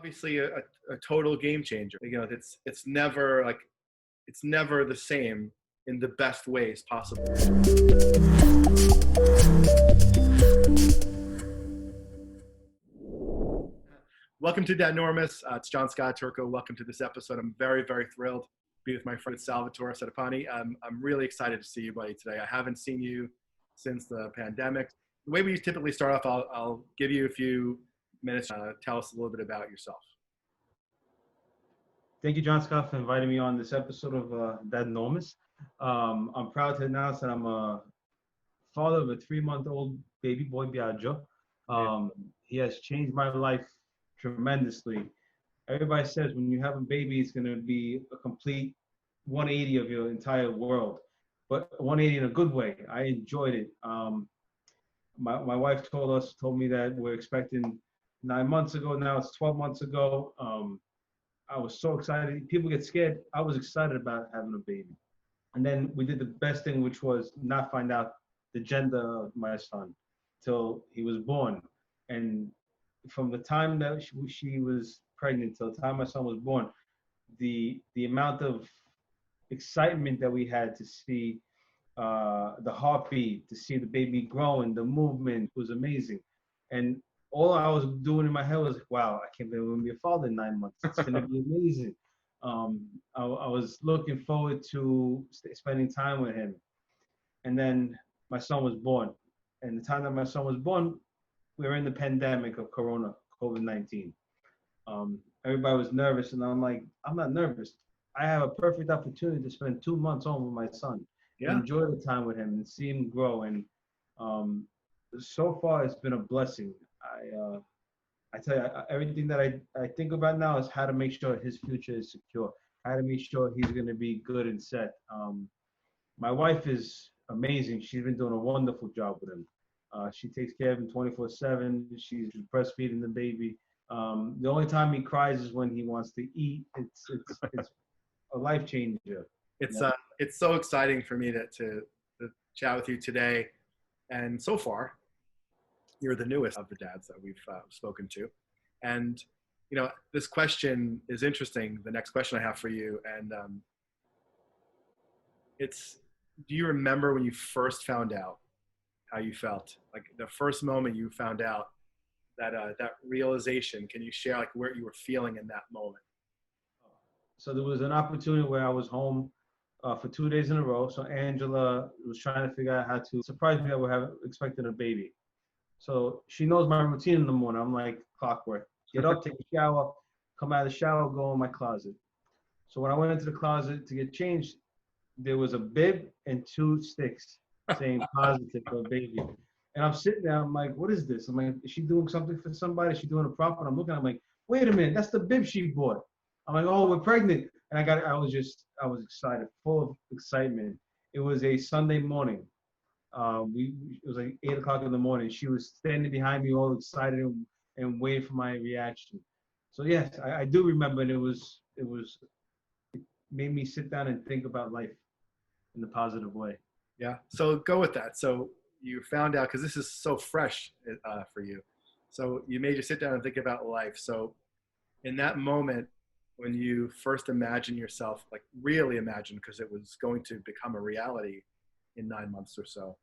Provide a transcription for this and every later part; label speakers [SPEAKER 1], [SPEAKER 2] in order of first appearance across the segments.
[SPEAKER 1] obviously a total game changer. You know, it's never the same in the best ways possible. Welcome to Dadnormous. It's Jonscott, Turco. Welcome to this episode. I'm very, very thrilled to be with my friend Salvatore Settepani. I'm really excited to see you, buddy, today. I haven't seen you since the pandemic. The way we typically start off, I'll give you a few minutes to tell us a little bit about yourself.
[SPEAKER 2] Thank you, Jonscott, for inviting me on this episode of Dadnormous. I'm proud to announce that I'm a father of a 3-month-old baby boy, Biagio. He has changed my life tremendously. Everybody says when you have a baby, it's going to be a complete 180 of your entire world, but 180 in a good way. I enjoyed it. My wife told me that we're expecting 9 months ago. Now it's 12 months ago. I was so excited. People get scared. I was excited about having a baby. And then we did the best thing, which was not find out the gender of my son till he was born. And from the time that she was pregnant till the time my son was born, the amount of excitement that we had to see the heartbeat, to see the baby growing, the movement was amazing. And all I was doing in my head was, wow, I can't believe I'm going to be a father in 9 months. It's going to be amazing. I was looking forward to spending time with him. And then my son was born. And the time that my son was born, we were in the pandemic of COVID-19. Everybody was nervous, and I'm like, I'm not nervous. I have a perfect opportunity to spend 2 months home with my son, enjoy the time with him, and see him grow. And so far, it's been a blessing. I tell you, everything that I think about now is how to make sure his future is secure, how to make sure he's going to be good and set. My wife is amazing. She's been doing a wonderful job with him. She takes care of him 24/7. She's breastfeeding the baby. The only time he cries is when he wants to eat. It's a life changer.
[SPEAKER 1] It's so exciting for me to chat with you today. And so far, you're the newest of the dads that we've spoken to. And, you know, this question is interesting. The next question I have for you. And do you remember when you first found out how you felt? Like the first moment you found out that realization, can you share like where you were feeling in that moment?
[SPEAKER 2] So there was an opportunity where I was home for 2 days in a row. So Angela was trying to figure out how to surprise me that we're expecting a baby. So she knows my routine in the morning. I'm like clockwork. Get up, take a shower, come out of the shower, go in my closet. So when I went into the closet to get changed, there was a bib and 2 sticks saying positive for a baby. And I'm sitting there, I'm like, what is this? I'm like, is she doing something for somebody? Is she doing a prop? And I'm looking, I'm like, wait a minute, that's the bib she bought. I'm like, oh, we're pregnant. And I was excited, full of excitement. It was a Sunday morning. It was like 8 o'clock in the morning. She was standing behind me all excited and waiting for my reaction. So yes, I do remember, and it made me sit down and think about life in a positive way.
[SPEAKER 1] Yeah, so go with that. So you found out, because this is so fresh for you. So you made you sit down and think about life. So in that moment, when you first imagined yourself, like really imagined, because it was going to become a reality in 9 months or so,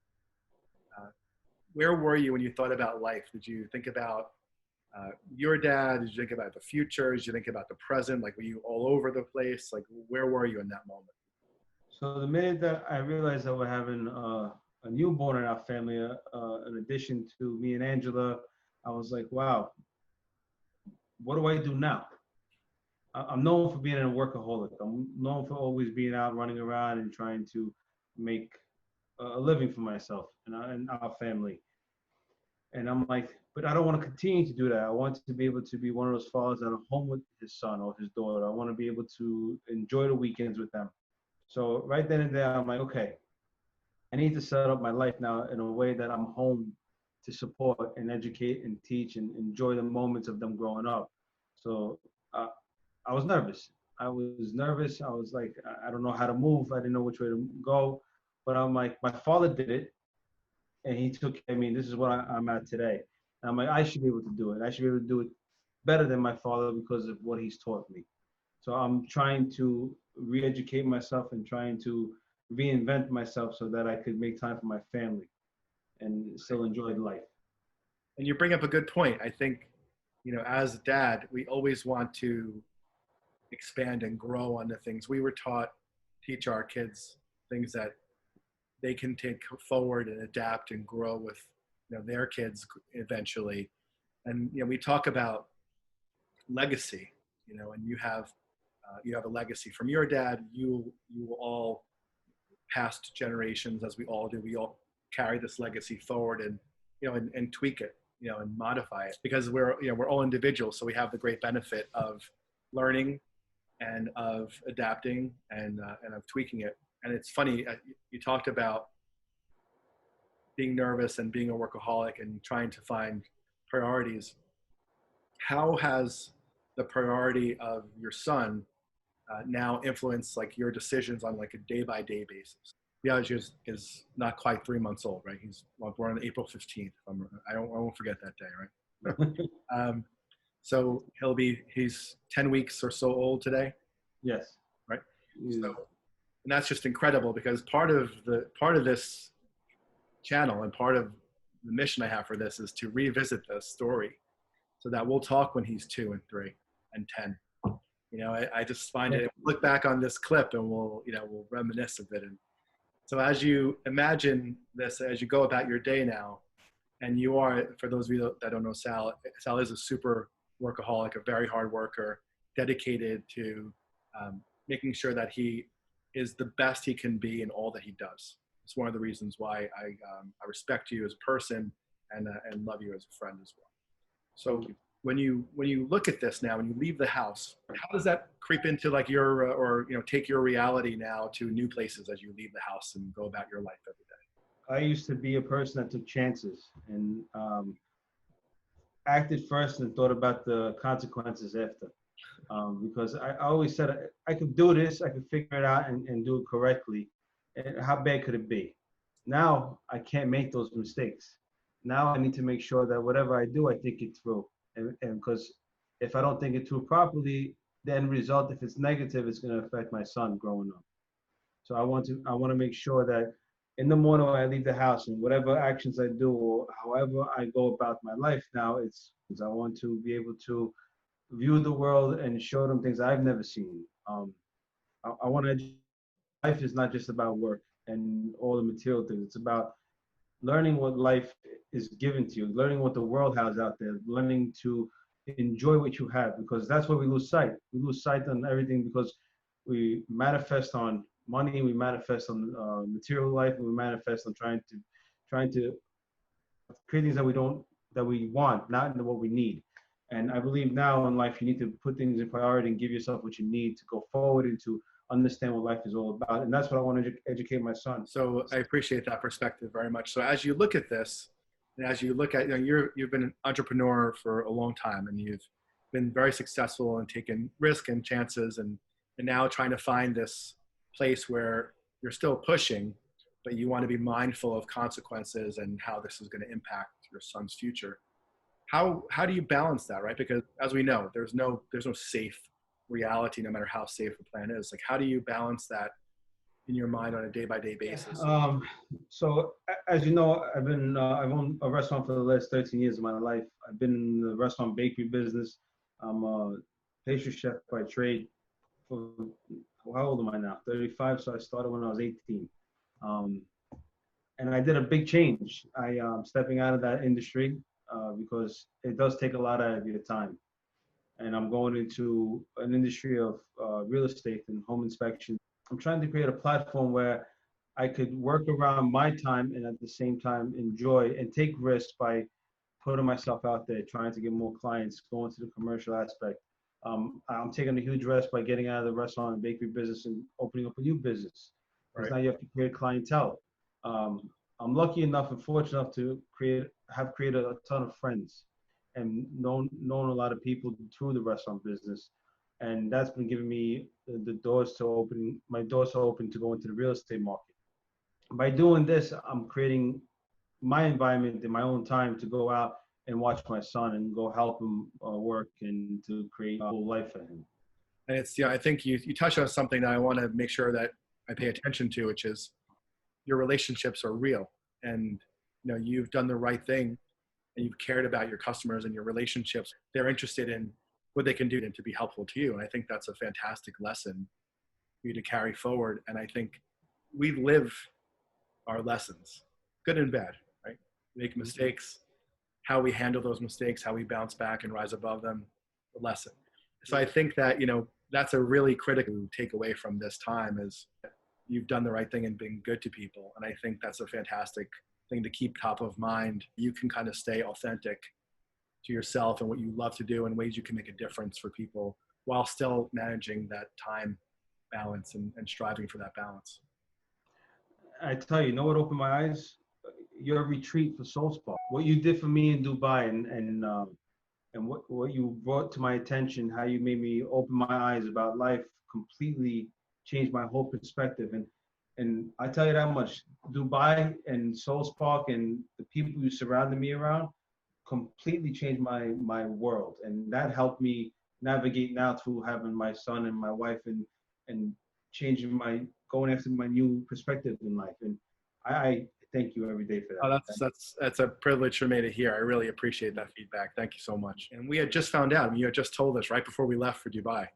[SPEAKER 1] where were you when you thought about life? Did you think about your dad? Did you think about the future? Did you think about the present? Like, were you all over the place? Like, where were you in that moment?
[SPEAKER 2] So the minute that I realized that we're having a newborn in our family, in addition to me and Angela, I was like, wow, what do I do now? I'm known for being a workaholic. I'm known for always being out running around and trying to make a living for myself and our family. And I'm like, but I don't want to continue to do that. I want to be able to be one of those fathers that are home with his son or his daughter. I want to be able to enjoy the weekends with them. So right then and there, I'm like, okay, I need to set up my life now in a way that I'm home to support and educate and teach and enjoy the moments of them growing up. So I was nervous. I was like, I don't know how to move. I didn't know which way to go. But I'm like, my father did it, and he took care of me. This is what I'm at today. And I'm like, I should be able to do it. I should be able to do it better than my father because of what he's taught me. So I'm trying to re-educate myself and trying to reinvent myself so that I could make time for my family and still enjoy life.
[SPEAKER 1] And you bring up a good point. I think, as a dad, we always want to expand and grow on the things we were taught, teach our kids things that they can take forward and adapt and grow with, their kids eventually. And, we talk about legacy, and you have a legacy from your dad. You all past generations, as we all do, we all carry this legacy forward and, and tweak it, and modify it because we're all individuals. So we have the great benefit of learning and of adapting and of tweaking it. And it's funny, you talked about being nervous and being a workaholic and trying to find priorities. How has the priority of your son now influence like your decisions on like a day-by-day basis? Biagio is not quite 3 months old, right? He's born on April 15th. I won't forget that day, right? So he's 10 weeks or so old today.
[SPEAKER 2] Yes.
[SPEAKER 1] Right. So, and that's just incredible because part of this channel and part of the mission I have for this is to revisit this story so that we'll talk when he's 2 and 3 and 10. I just find it, look back on this clip and we'll reminisce of it. And so as you imagine this, as you go about your day now, and you are, for those of you that don't know Sal is a super workaholic, a very hard worker, dedicated to making sure that he is the best he can be in all that he does. It's one of the reasons why I respect you as a person and love you as a friend as well. So when you look at this now, when you leave the house, how does that creep into like your take your reality now to new places as you leave the house and go about your life every day?
[SPEAKER 2] I used to be a person that took chances and acted first and thought about the consequences after. Because I always said I could do this, I could figure it out and do it correctly. And how bad could it be? Now I can't make those mistakes. Now I need to make sure that whatever I do, I think it through. And because if I don't think it through properly, the end result, if it's negative, it's going to affect my son growing up. So I want to make sure that in the morning when I leave the house and whatever actions I do or however I go about my life now, I want to be able to view the world and show them things I've never seen. I want to. Life is not just about work and all the material things. It's about learning what life is given to you, learning what the world has out there, learning to enjoy what you have, because that's where we lose sight. We lose sight on everything because we manifest on money, we manifest on material life, and we manifest on trying to create things that we want, not what we need. And I believe now in life, you need to put things in priority and give yourself what you need to go forward and to understand what life is all about. And that's what I want to educate my son.
[SPEAKER 1] So I appreciate that perspective very much. So as you look at this, and as you look at, you've been an entrepreneur for a long time and you've been very successful and taken risk and chances and now trying to find this place where you're still pushing, but you want to be mindful of consequences and how this is going to impact your son's future. How do you balance that, right? Because as we know, there's no safe reality, no matter how safe the plan is. Like, how do you balance that in your mind on a day-by-day basis?
[SPEAKER 2] So as you know, I've owned a restaurant for the last 13 years of my life. I've been in the restaurant bakery business. I'm a pastry chef by trade. How old am I now? 35. So I started when I was 18. And I did a big change. I'm stepping out of that industry because it does take a lot out of your time. And I'm going into an industry of real estate and home inspection. I'm trying to create a platform where I could work around my time and at the same time enjoy and take risks by putting myself out there, trying to get more clients, going to the commercial aspect. I'm taking a huge risk by getting out of the restaurant and bakery business and opening up a new business. Because now you have to create clientele. I'm lucky enough and fortunate enough to have created a ton of friends and known a lot of people through the restaurant business. And that's been giving me my doors to open to go into the real estate market. By doing this, I'm creating my environment in my own time to go out and watch my son and go help him work and to create a whole life for him.
[SPEAKER 1] And it's, yeah, I think you touched on something that I want to make sure that I pay attention to, which is your relationships are real, and you've done the right thing, and you've cared about your customers and your relationships. They're interested in what they can do to be helpful to you. And I think that's a fantastic lesson for you to carry forward. And I think we live our lessons, good and bad, right? We make mistakes, how we handle those mistakes, how we bounce back and rise above them, the lesson. So I think that, that's a really critical takeaway from this time is you've done the right thing and been good to people. And I think that's a fantastic thing to keep top of mind. You can kind of stay authentic to yourself and what you love to do and ways you can make a difference for people while still managing that time balance and striving for that balance.
[SPEAKER 2] I tell you, what opened my eyes? Your retreat for Soul Spark. What you did for me in Dubai and what you brought to my attention, how you made me open my eyes about life, completely changed my whole perspective. And I tell you that much, Dubai and Soul Spark and the people you surrounded me around completely changed my world. And that helped me navigate now through having my son and my wife and changing going after my new perspective in life. And I thank you every day for that.
[SPEAKER 1] Oh, that's a privilege for me to hear. I really appreciate that feedback. Thank you so much. And we had just found out, you had just told us right before we left for Dubai,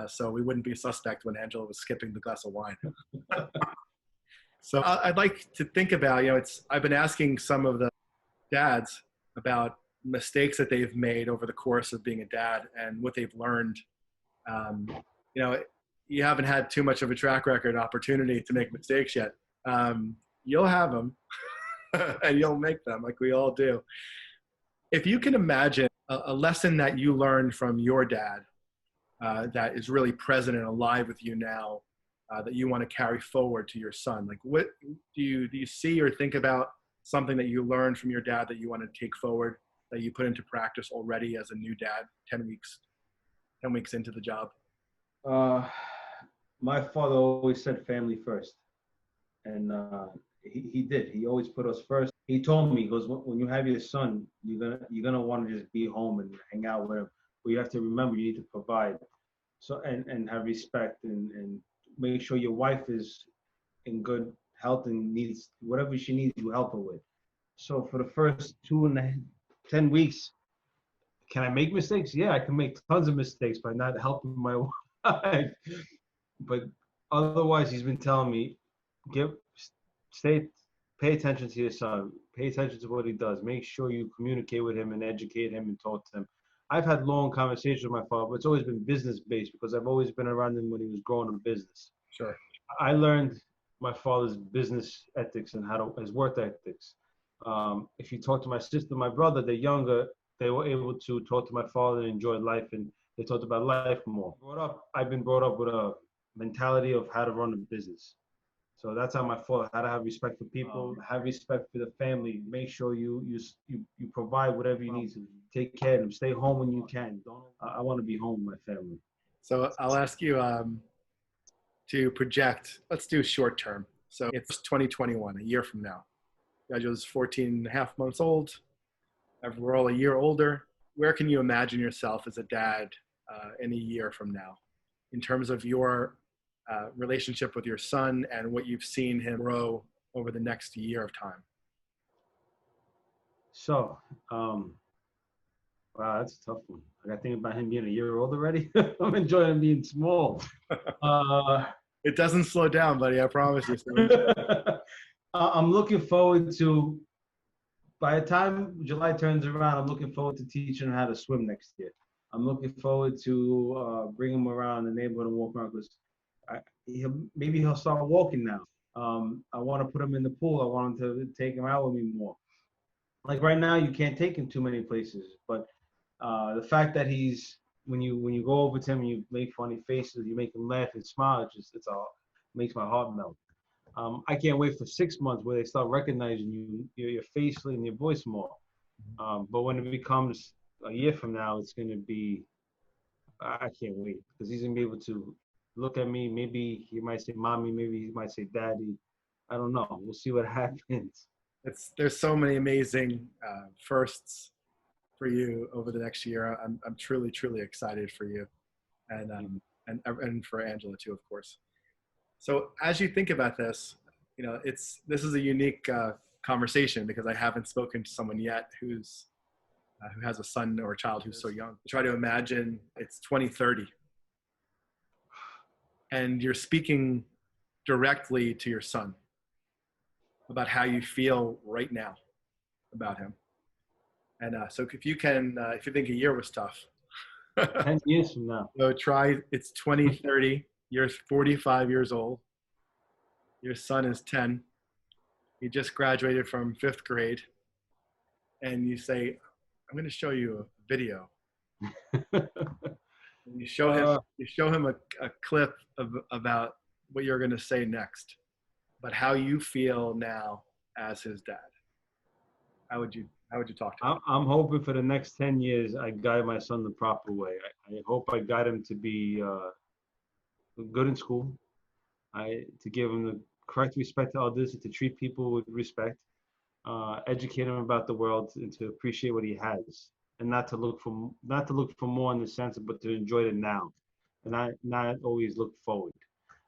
[SPEAKER 1] so we wouldn't be suspect when Angela was skipping the glass of wine. So I'd like to think about, I've been asking some of the dads about mistakes that they've made over the course of being a dad and what they've learned. You haven't had too much of a track record opportunity to make mistakes yet. You'll have them and you'll make them like we all do. If you can imagine a lesson that you learned from your dad that is really present and alive with you now that you want to carry forward to your son, like what do you see or think about something that you learned from your dad that you want to take forward, that you put into practice already as a new dad 10 weeks into the job?
[SPEAKER 2] My father always said family first. And he did. He always put us first. He told me, he goes, when you have your son, you're gonna want to just be home and hang out with him. But you have to remember you need to provide. So and have respect and make sure your wife is in good health and needs whatever she needs, you help her with. So for the first 10 weeks, can I make mistakes? Yeah, I can make tons of mistakes by not helping my wife. But otherwise, he's been telling me, pay attention to your son. Pay attention to what he does. Make sure you communicate with him and educate him and talk to him. I've had long conversations with my father, but it's always been business-based because I've always been around him when he was growing a business.
[SPEAKER 1] Sure.
[SPEAKER 2] I learned my father's business ethics and his work ethics. If you talk to my sister, my brother, they're younger, they were able to talk to my father and enjoy life, and they talked about life more. I've been brought up with a mentality of how to run a business. So that's how my father, how to have respect for people, have respect for the family, make sure you provide whatever you need to take care of them, stay home when you can. I want to be home with my family.
[SPEAKER 1] So I'll ask you to project, let's do short term. So it's 2021, a year from now. Biagio's 14 and a half months old. We're all a year older. Where can you imagine yourself as a dad in a year from now in terms of your relationship with your son and what you've seen him grow over the next year of time?
[SPEAKER 2] So, wow, that's a tough one. I got to think about him being a year old already. I'm enjoying him being small.
[SPEAKER 1] It doesn't slow down, buddy. I promise you.
[SPEAKER 2] I'm looking forward to, by the time July turns around, I'm looking forward to teaching him how to swim next year. I'm looking forward to bring him around the neighborhood and walk around because maybe he'll start walking now. I want to put him in the pool. I want him to take him out with me more. Like right now, you can't take him too many places, but the fact that when you go over to him, you make funny faces, you make him laugh and smile, it makes my heart melt. I can't wait for 6 months where they start recognizing you, your face and your voice more. But when it becomes a year from now, it's going to be, I can't wait because he's going to be able to look at me. Maybe he might say mommy, maybe he might say daddy. I don't know. We'll see what happens.
[SPEAKER 1] there's so many amazing firsts for you over the next year. I'm truly, truly excited for you, and for Angela too, of course. So as you think about this, this is a unique conversation because I haven't spoken to someone yet who has a son or a child who's so young. Try to imagine it's 2030, and you're speaking directly to your son about how you feel right now about him. And so if you think a year was tough,
[SPEAKER 2] 10 years from now.
[SPEAKER 1] so it's 2030, you're 45 years old, your son is 10, he just graduated from 5th grade, and you say, I'm going to show you a video. And you show him a clip about what you're going to say next, but how you feel now as his dad. How would you talk to him?
[SPEAKER 2] I'm hoping for the next 10 years I guide my son the proper way. I hope I guide him to be good in school, to give him the correct respect to others, to treat people with respect, educate him about the world, and to appreciate what he has, and not to look for more in the sense of, but to enjoy it now, and not always look forward.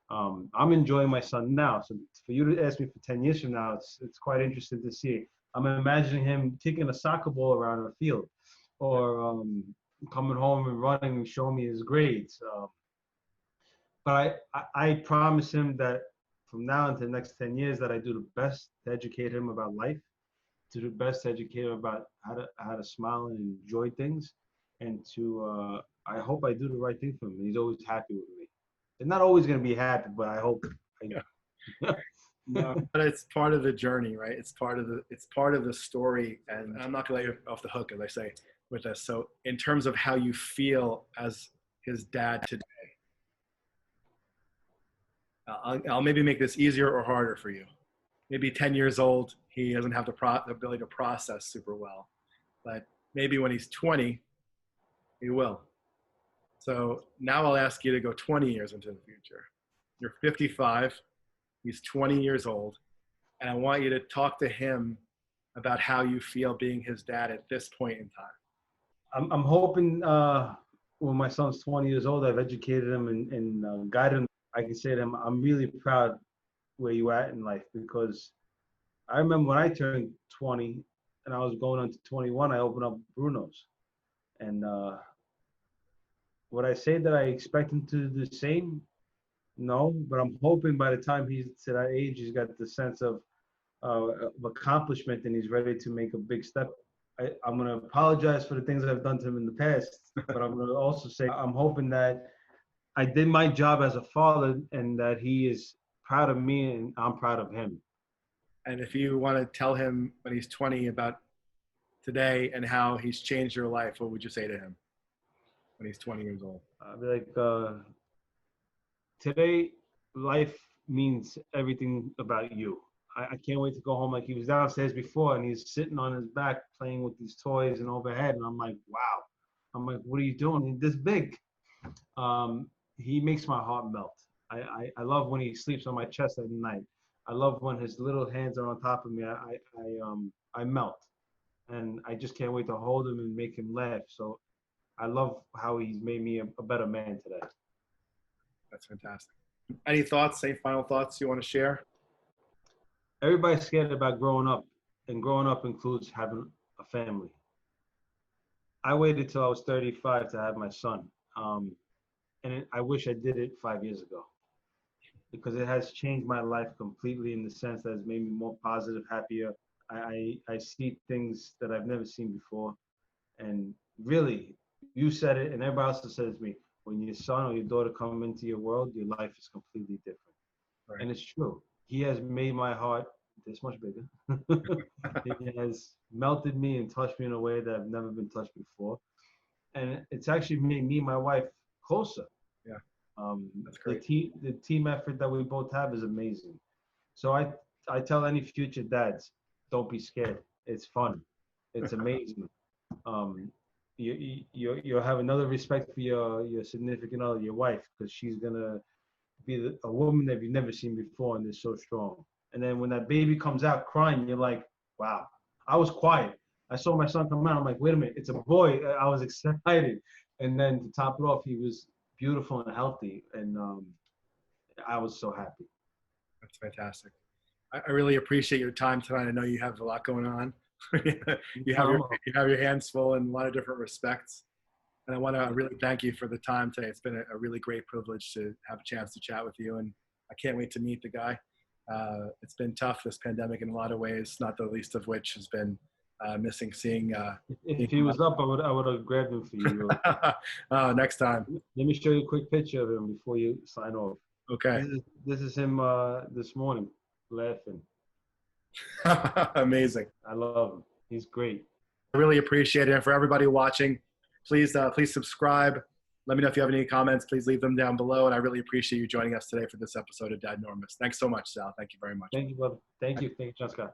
[SPEAKER 2] I'm enjoying my son now, so for you to ask me for 10 years from now, it's quite interesting to see. I'm imagining him kicking a soccer ball around the field, or coming home and running and showing me his grades. But I promise him that from now into the next 10 years that I do the best to educate him about life, to do the best to educate him about how to smile and enjoy things, and to I hope I do the right thing for him. He's always happy with me. They're not always going to be happy, but I hope.
[SPEAKER 1] No, but it's part of the journey, right? It's part of the story, and I'm not going to let you off the hook, as I say, with this. So, in terms of how you feel as his dad today, I'll maybe make this easier or harder for you. Maybe 10 years old, he doesn't have the ability to process super well, but maybe when he's 20, he will. So now I'll ask you to go 20 years into the future. You're 55. He's 20 years old, and I want you to talk to him about how you feel being his dad at this point in time.
[SPEAKER 2] I'm hoping when my son's 20 years old, I've educated him and guided him. I can say to him, I'm really proud where you at in life, because I remember when I turned 20 and I was going on to 21, I opened up Brunos. And would I say that I expect him to do the same? No, but I'm hoping by the time he's to that age, he's got the sense of accomplishment and he's ready to make a big step. I'm going to apologize for the things I've done to him in the past, but I'm going to also say I'm hoping that I did my job as a father and that he is proud of me and I'm proud of him.
[SPEAKER 1] And if you want to tell him when he's 20 about today and how he's changed your life, what would you say to him when he's 20 years old?
[SPEAKER 2] I'd be like, today, life means everything about you. I can't wait to go home. Like, he was downstairs before and he's sitting on his back playing with these toys and overhead. And I'm like, wow. I'm like, what are you doing? He's this big. He makes my heart melt. I love when he sleeps on my chest at night. I love when his little hands are on top of me. I melt. And I just can't wait to hold him and make him laugh. So I love how he's made me a better man today.
[SPEAKER 1] That's fantastic. Any thoughts, any final thoughts you want to share?
[SPEAKER 2] Everybody's scared about growing up, and growing up includes having a family. I waited till I was 35 to have my son. And I wish I did it 5 years ago, because it has changed my life completely in the sense that it's made me more positive, happier. I see things that I've never seen before. And really, you said it, and everybody else has said it to me. When your son or your daughter come into your world, your life is completely different. Right. And it's true. He has made my heart this much bigger. He has melted me and touched me in a way that I've never been touched before. And it's actually made me and my wife closer.
[SPEAKER 1] Yeah. That's great.
[SPEAKER 2] The team effort that we both have is amazing. So I tell any future dads, don't be scared. It's fun. It's amazing. You'll have another respect for your significant other, your wife, because she's gonna be a woman that you've never seen before and is so strong. And then when that baby comes out crying, you're like, wow. I was quiet. I saw my son come out. I'm like, wait a minute, it's a boy. I was excited. And then to top it off, he was beautiful and healthy. And I was so happy.
[SPEAKER 1] That's fantastic. I really appreciate your time tonight. I know you have a lot going on. you have your hands full in a lot of different respects. And I want to really thank you for the time today. It's been a really great privilege to have a chance to chat with you. And I can't wait to meet the guy. It's been tough, this pandemic, in a lot of ways, not the least of which has been missing seeing.
[SPEAKER 2] If he was up, I would have grabbed him for you.
[SPEAKER 1] Next time.
[SPEAKER 2] Let me show you a quick picture of him before you sign off.
[SPEAKER 1] Okay.
[SPEAKER 2] This is him this morning, laughing.
[SPEAKER 1] Amazing.
[SPEAKER 2] I love him. He's great.
[SPEAKER 1] I really appreciate it. And for everybody watching, please subscribe. Let me know if you have any comments. Please leave them down below. And I really appreciate you joining us today for this episode of Dadnormous. Thanks so much, Sal. Thank you very much.
[SPEAKER 2] Thank you, brother. Thank you. Thank you, Jonscott.